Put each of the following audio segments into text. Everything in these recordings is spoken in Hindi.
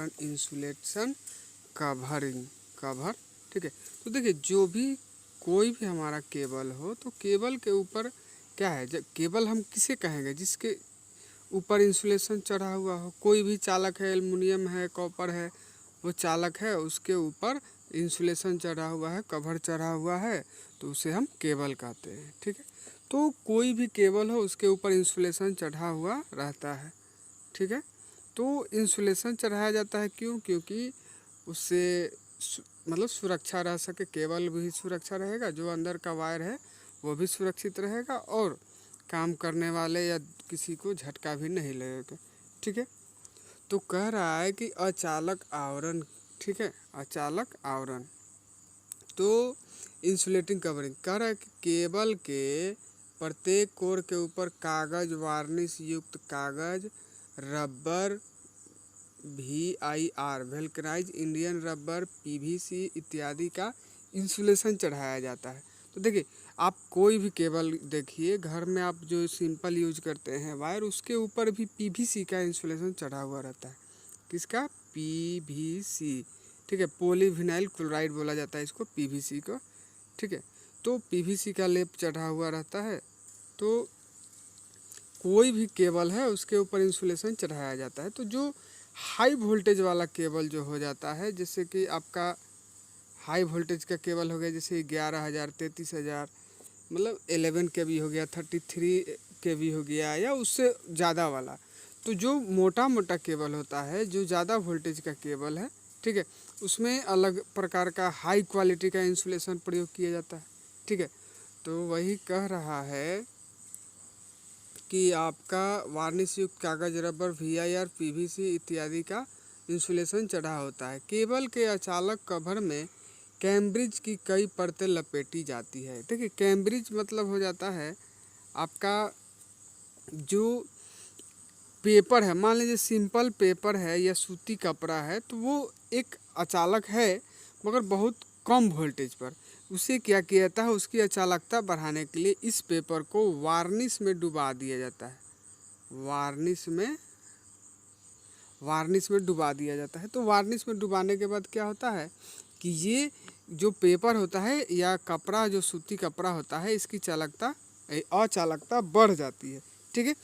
आवरण इंसुलेशन कवरिंग कवर। ठीक है, तो देखिए जो भी कोई भी हमारा केबल हो तो केबल के ऊपर क्या है, जब केबल हम किसे कहेंगे जिसके ऊपर इंसुलेशन चढ़ा हुआ हो। कोई भी चालक है, एल्युमिनियम है, कॉपर है, वो चालक है, उसके ऊपर इंसुलेशन चढ़ा हुआ है, कवर चढ़ा हुआ है, तो उसे हम केबल कहते हैं। ठीक है, तो कोई भी केबल हो उसके ऊपर इंसुलेशन चढ़ा हुआ रहता है। ठीक है, तो इंसुलेशन चढ़ाया जाता है क्यों? क्योंकि उससे मतलब सुरक्षा रह सके, केबल भी सुरक्षा रहेगा, जो अंदर का वायर है वो भी सुरक्षित रहेगा और काम करने वाले या किसी को झटका भी नहीं लगेगा। ठीक है, तो कह रहा है कि अचालक आवरण। ठीक है, अचालक आवरण तो इंसुलेटिंग कवरिंग कह रहा है कि केबल के प्रत्येक कोर के ऊपर कागज, वार्निश युक्त कागज, rubber, VIR vulcanise Indian rubber, PVC इत्यादि का इंसुलेशन चढ़ाया जाता है। तो देखिए आप कोई भी केबल देखिए घर में, आप जो सिंपल यूज करते हैं वायर, उसके ऊपर भी PVC का इंसुलेशन चढ़ा हुआ रहता है। किसका? PVC। ठीक है, पॉलीविनाइल क्लोराइड बोला जाता है इसको, PVC को। ठीक है, तो PVC का लेप चढ़ा हुआ रहता है। तो कोई भी केबल है उसके ऊपर इंसुलेशन चढ़ाया जाता है। तो जो हाई वोल्टेज वाला केबल जो हो जाता है, जैसे कि आपका हाई वोल्टेज का केबल हो गया, जैसे 11,000, 33,000, मतलब 11 kV हो गया, 33 kV हो गया, या उससे ज़्यादा वाला। तो जो मोटा मोटा केबल होता है, जो ज़्यादा वोल्टेज का केबल है, ठीक है, उसमें अलग प्रकार का हाई क्वालिटी का इंसुलेशन प्रयोग किया जाता है। ठीक है, तो वही कह रहा है कि आपका वार्निश युक्त कागज, रबर, VIR, PVC इत्यादि का इंसुलेशन चढ़ा होता है। केबल के अचालक कवर में कैम्ब्रिज की कई परतें लपेटी जाती है। देखिए कैम्ब्रिज मतलब हो जाता है आपका जो पेपर है, मान लीजिए सिंपल पेपर है या सूती कपड़ा है, तो वो एक अचालक है मगर बहुत कम वोल्टेज पर। उसे क्या किया जाता है, उसकी अचालकता बढ़ाने के लिए इस पेपर को वार्निश में डुबा दिया जाता है। वार्निश में डुबा दिया जाता है। तो वार्निश में डुबाने के बाद क्या होता है कि ये जो पेपर होता है या कपड़ा, जो सूती कपड़ा होता है, इसकी चालकता अचालकता बढ़ जाती है। ठीक है,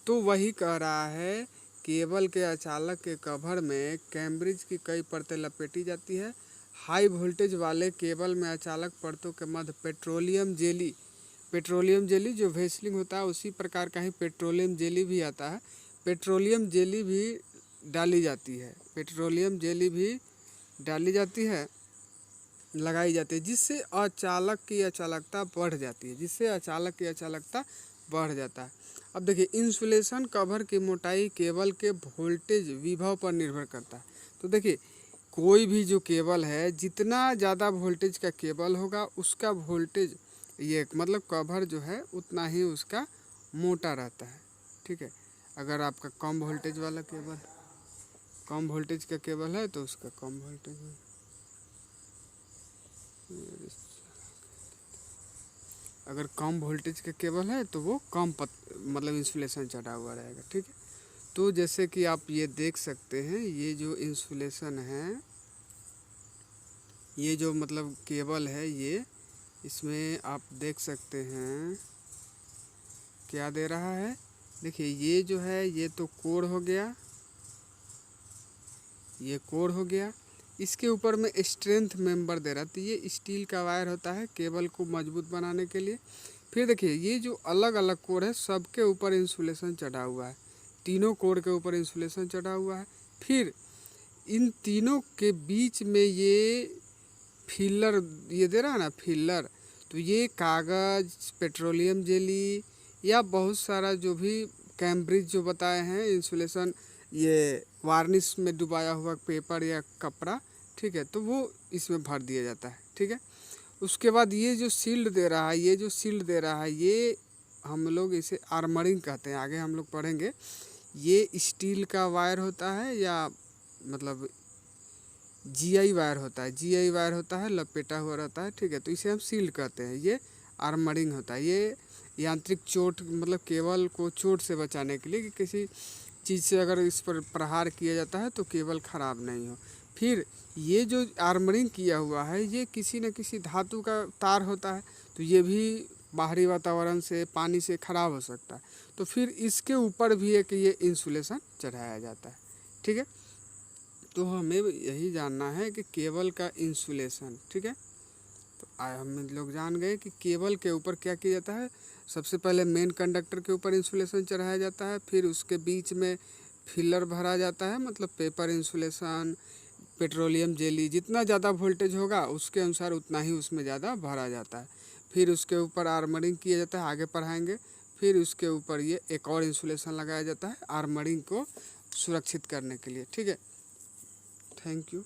तो वही कह रहा है केबल के अचालक के कवर में कैम्ब्रिज की कई परतें लपेटी जाती है। हाई वोल्टेज वाले केबल में अचालक परतों के मध्य पेट्रोलियम जेली जो वेसलिंग होता है उसी प्रकार का ही पेट्रोलियम जेली भी आता है। पेट्रोलियम जेली भी डाली जाती है, पेट्रोलियम जेली भी डाली जाती है, लगाई जाती है, जिससे अचालक की अचालकता बढ़ जाती है, जिससे अचालक की अचालकता बढ़ जाता है। अब देखिए इंसुलेशन कवर की मोटाई केबल के वोल्टेज विभव पर निर्भर करता है। तो देखिए कोई भी जो केबल है, जितना ज़्यादा वोल्टेज का केबल होगा उसका वोल्टेज, ये मतलब कवर जो है उतना ही उसका मोटा रहता है। ठीक है, अगर आपका कम वोल्टेज का केबल है तो उसका कम वोल्टेज है। अगर कम वोल्टेज का केबल है तो वो मतलब इंसुलेशन चढ़ा हुआ रहेगा। ठीक है, तो जैसे कि आप ये देख सकते हैं, ये जो इंसुलेशन है, ये जो मतलब केबल है, ये इसमें आप देख सकते हैं क्या दे रहा है। देखिए ये जो है ये तो कोर हो गया, ये कोर हो गया, इसके ऊपर में स्ट्रेंथ मेंबर दे रहा है। तो ये स्टील का वायर होता है केबल को मजबूत बनाने के लिए। फिर देखिए ये जो अलग अलग कोर है सबके ऊपर इंसुलेशन चढ़ा हुआ है, तीनों कोर के ऊपर इंसुलेशन चढ़ा हुआ है। फिर इन तीनों के बीच में ये फिलर ये दे रहा है ना, फिलर, तो ये कागज़, पेट्रोलियम जेली या बहुत सारा जो भी कैम्ब्रिज जो बताए हैं इंसुलेशन, ये वार्निश में डुबाया हुआ पेपर या कपड़ा, ठीक है, तो वो इसमें भर दिया जाता है। ठीक है, उसके बाद ये जो शील्ड दे रहा है, ये जो शील्ड दे रहा है, ये हम लोग इसे आर्मरिंग कहते हैं, आगे हम लोग पढ़ेंगे। ये स्टील का वायर होता है या मतलब GI वायर होता है, GI वायर होता है, लपेटा हुआ रहता है। ठीक है, तो इसे हम शील्ड कहते हैं। ये आर्मरिंग होता है, ये यांत्रिक चोट मतलब केबल को चोट से बचाने के लिए कि किसी चीज़ से अगर इस पर प्रहार किया जाता है तो केबल ख़राब नहीं हो। फिर ये जो आर्मरिंग किया हुआ है ये किसी न किसी धातु का तार होता है, तो ये भी बाहरी वातावरण से, पानी से ख़राब हो सकता है। तो फिर इसके ऊपर भी एक ये इंसुलेशन चढ़ाया जाता है। ठीक है, तो हमें यही जानना है कि केबल का इंसुलेशन। ठीक है, तो हम लोग जान गए कि केबल के ऊपर क्या किया जाता है। सबसे पहले मेन कंडक्टर के ऊपर इंसुलेशन चढ़ाया जाता है, फिर उसके बीच में फिलर भरा जाता है, मतलब पेपर इंसुलेशन, पेट्रोलियम जेली। जितना ज़्यादा वोल्टेज होगा उसके अनुसार उतना ही उसमें ज़्यादा भरा जाता है। फिर उसके ऊपर आर्मरिंग किया जाता है, आगे पढ़ाएंगे। फिर उसके ऊपर ये एक और इंसुलेशन लगाया जाता है आर्मरिंग को सुरक्षित करने के लिए। ठीक है, थैंक यू।